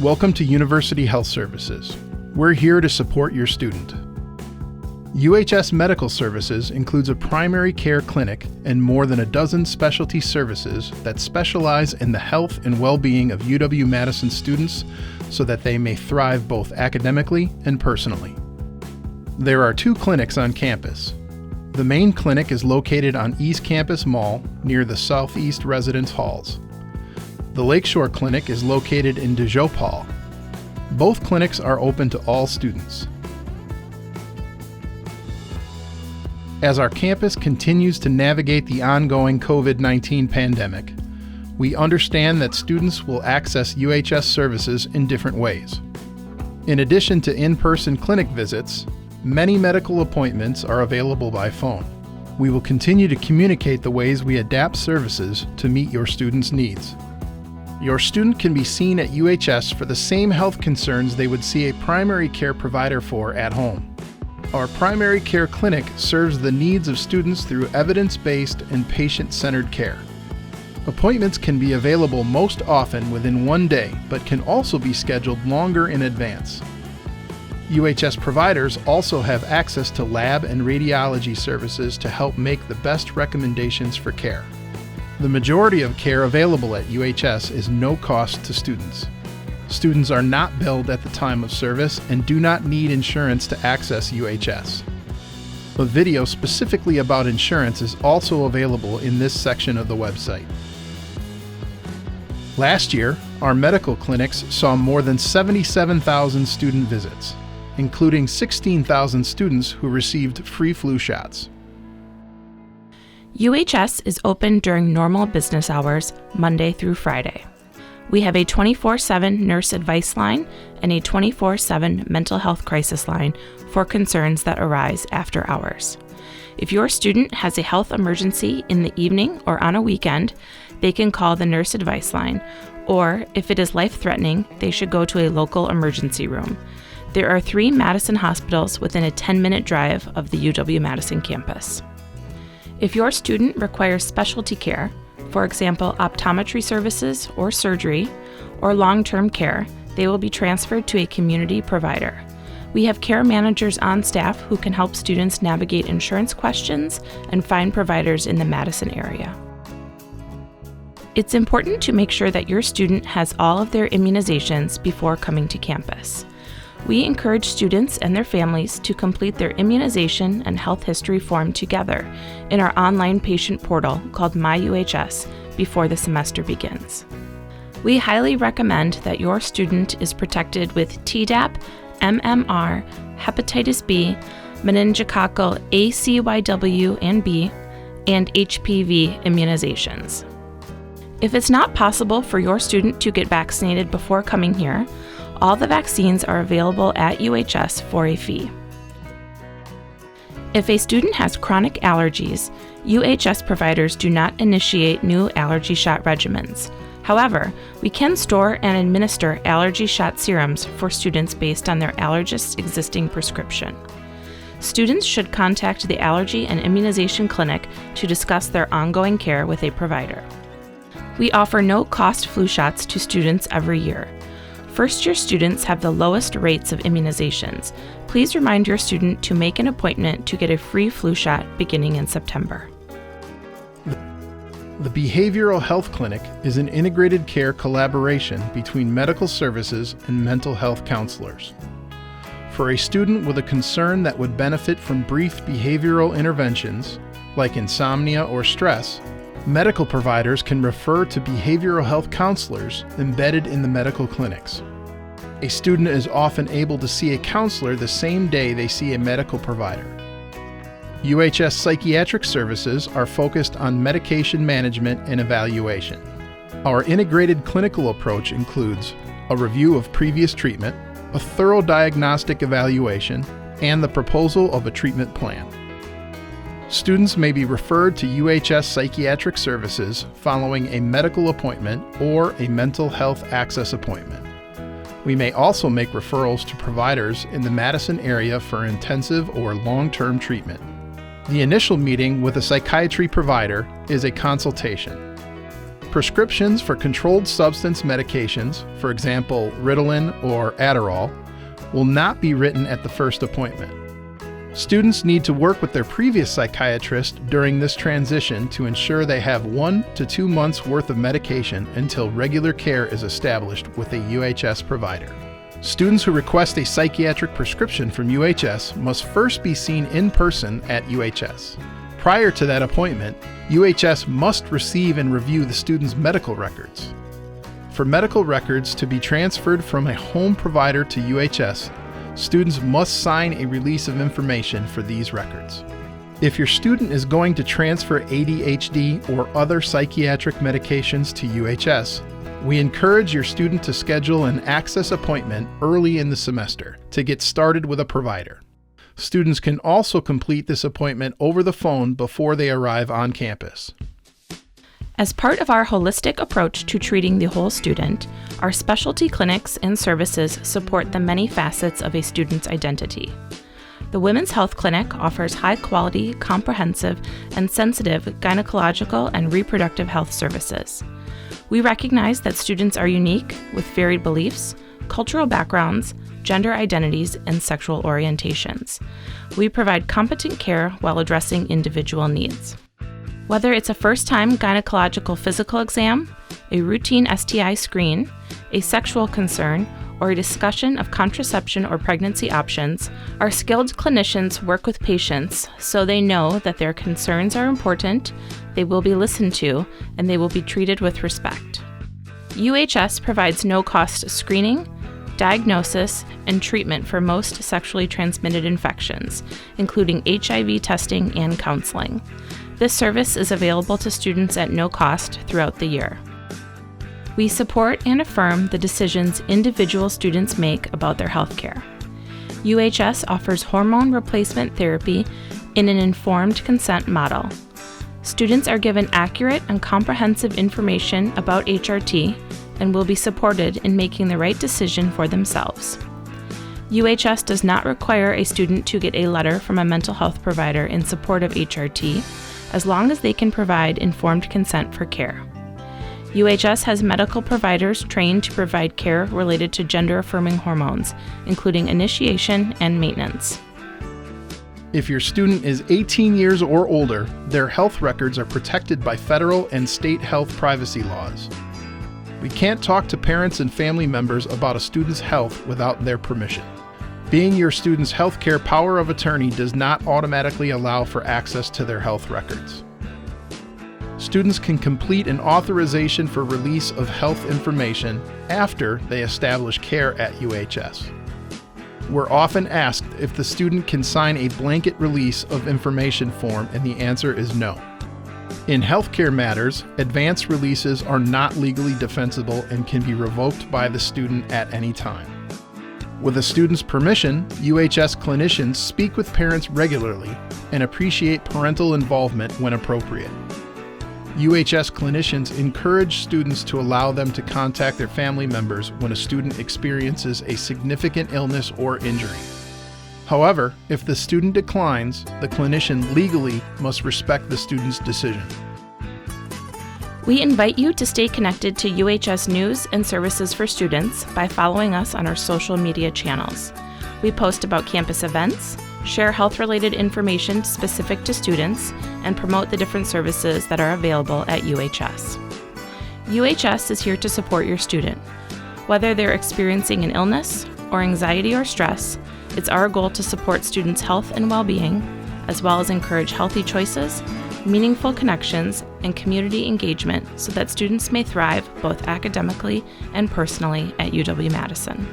Welcome to University Health Services. We're here to support your student. UHS Medical Services includes a primary care clinic and more than a dozen specialty services that specialize in the health and well-being of UW-Madison students so that they may thrive both academically and personally. There are 2 clinics on campus. The main clinic is located on East Campus Mall near the Southeast Residence Halls. The Lakeshore Clinic is located in DeJope Hall. Both clinics are open to all students. As our campus continues to navigate the ongoing COVID-19 pandemic, we understand that students will access UHS services in different ways. In addition to in-person clinic visits, many medical appointments are available by phone. We will continue to communicate the ways we adapt services to meet your students' needs. Your student can be seen at UHS for the same health concerns they would see a primary care provider for at home. Our primary care clinic serves the needs of students through evidence-based and patient-centered care. Appointments can be available most often within 1 day, but can also be scheduled longer in advance. UHS providers also have access to lab and radiology services to help make the best recommendations for care. The majority of care available at UHS is no cost to students. Students are not billed at the time of service and do not need insurance to access UHS. A video specifically about insurance is also available in this section of the website. Last year, our medical clinics saw more than 77,000 student visits, including 16,000 students who received free flu shots. UHS is open during normal business hours, Monday through Friday. We have a 24/7 nurse advice line and a 24/7 mental health crisis line for concerns that arise after hours. If your student has a health emergency in the evening or on a weekend, they can call the nurse advice line, or if it is life-threatening, they should go to a local emergency room. There are 3 Madison hospitals within a 10-minute drive of the UW-Madison campus. If your student requires specialty care, for example, optometry services or surgery, or long-term care, they will be transferred to a community provider. We have care managers on staff who can help students navigate insurance questions and find providers in the Madison area. It's important to make sure that your student has all of their immunizations before coming to campus. We encourage students and their families to complete their immunization and health history form together in our online patient portal called MyUHS before the semester begins. We highly recommend that your student is protected with Tdap, MMR, hepatitis B, meningococcal ACYW and B, and HPV immunizations. If it's not possible for your student to get vaccinated before coming here, all the vaccines are available at UHS for a fee. If a student has chronic allergies, UHS providers do not initiate new allergy shot regimens. However, we can store and administer allergy shot serums for students based on their allergist's existing prescription. Students should contact the Allergy and Immunization Clinic to discuss their ongoing care with a provider. We offer no-cost flu shots to students every year. First-year students have the lowest rates of immunizations. Please remind your student to make an appointment to get a free flu shot beginning in September. The Behavioral Health Clinic is an integrated care collaboration between medical services and mental health counselors. For a student with a concern that would benefit from brief behavioral interventions, like insomnia or stress, medical providers can refer to behavioral health counselors embedded in the medical clinics. A student is often able to see a counselor the same day they see a medical provider. UHS psychiatric services are focused on medication management and evaluation. Our integrated clinical approach includes a review of previous treatment, a thorough diagnostic evaluation, and the proposal of a treatment plan. Students may be referred to UHS psychiatric services following a medical appointment or a mental health access appointment. We may also make referrals to providers in the Madison area for intensive or long-term treatment. The initial meeting with a psychiatry provider is a consultation. Prescriptions for controlled substance medications, for example, Ritalin or Adderall, will not be written at the first appointment. Students need to work with their previous psychiatrist during this transition to ensure they have 1 to 2 months worth of medication until regular care is established with a UHS provider. Students who request a psychiatric prescription from UHS must first be seen in person at UHS. Prior to that appointment, UHS must receive and review the student's medical records. For medical records to be transferred from a home provider to UHS, students must sign a release of information for these records. If your student is going to transfer ADHD or other psychiatric medications to UHS, we encourage your student to schedule an access appointment early in the semester to get started with a provider. Students can also complete this appointment over the phone before they arrive on campus. As part of our holistic approach to treating the whole student, our specialty clinics and services support the many facets of a student's identity. The Women's Health Clinic offers high-quality, comprehensive, and sensitive gynecological and reproductive health services. We recognize that students are unique with varied beliefs, cultural backgrounds, gender identities, and sexual orientations. We provide competent care while addressing individual needs. Whether it's a first-time gynecological physical exam, a routine STI screen, a sexual concern, or a discussion of contraception or pregnancy options, our skilled clinicians work with patients so they know that their concerns are important, they will be listened to, and they will be treated with respect. UHS provides no-cost screening, diagnosis, and treatment for most sexually transmitted infections, including HIV testing and counseling. This service is available to students at no cost throughout the year. We support and affirm the decisions individual students make about their health care. UHS offers hormone replacement therapy in an informed consent model. Students are given accurate and comprehensive information about HRT and will be supported in making the right decision for themselves. UHS does not require a student to get a letter from a mental health provider in support of HRT, as long as they can provide informed consent for care. UHS has medical providers trained to provide care related to gender-affirming hormones, including initiation and maintenance. If your student is 18 years or older, their health records are protected by federal and state health privacy laws. We can't talk to parents and family members about a student's health without their permission. Being your student's healthcare power of attorney does not automatically allow for access to their health records. Students can complete an authorization for release of health information after they establish care at UHS. We're often asked if the student can sign a blanket release of information form, and the answer is no. In healthcare matters, advance releases are not legally defensible and can be revoked by the student at any time. With a student's permission, UHS clinicians speak with parents regularly and appreciate parental involvement when appropriate. UHS clinicians encourage students to allow them to contact their family members when a student experiences a significant illness or injury. However, if the student declines, the clinician legally must respect the student's decision. We invite you to stay connected to UHS news and services for students by following us on our social media channels. We post about campus events, share health-related information specific to students, and promote the different services that are available at UHS. UHS is here to support your student. Whether they're experiencing an illness or anxiety or stress, it's our goal to support students' health and well-being, as well as encourage healthy choices, meaningful connections, and community engagement so that students may thrive both academically and personally at UW-Madison.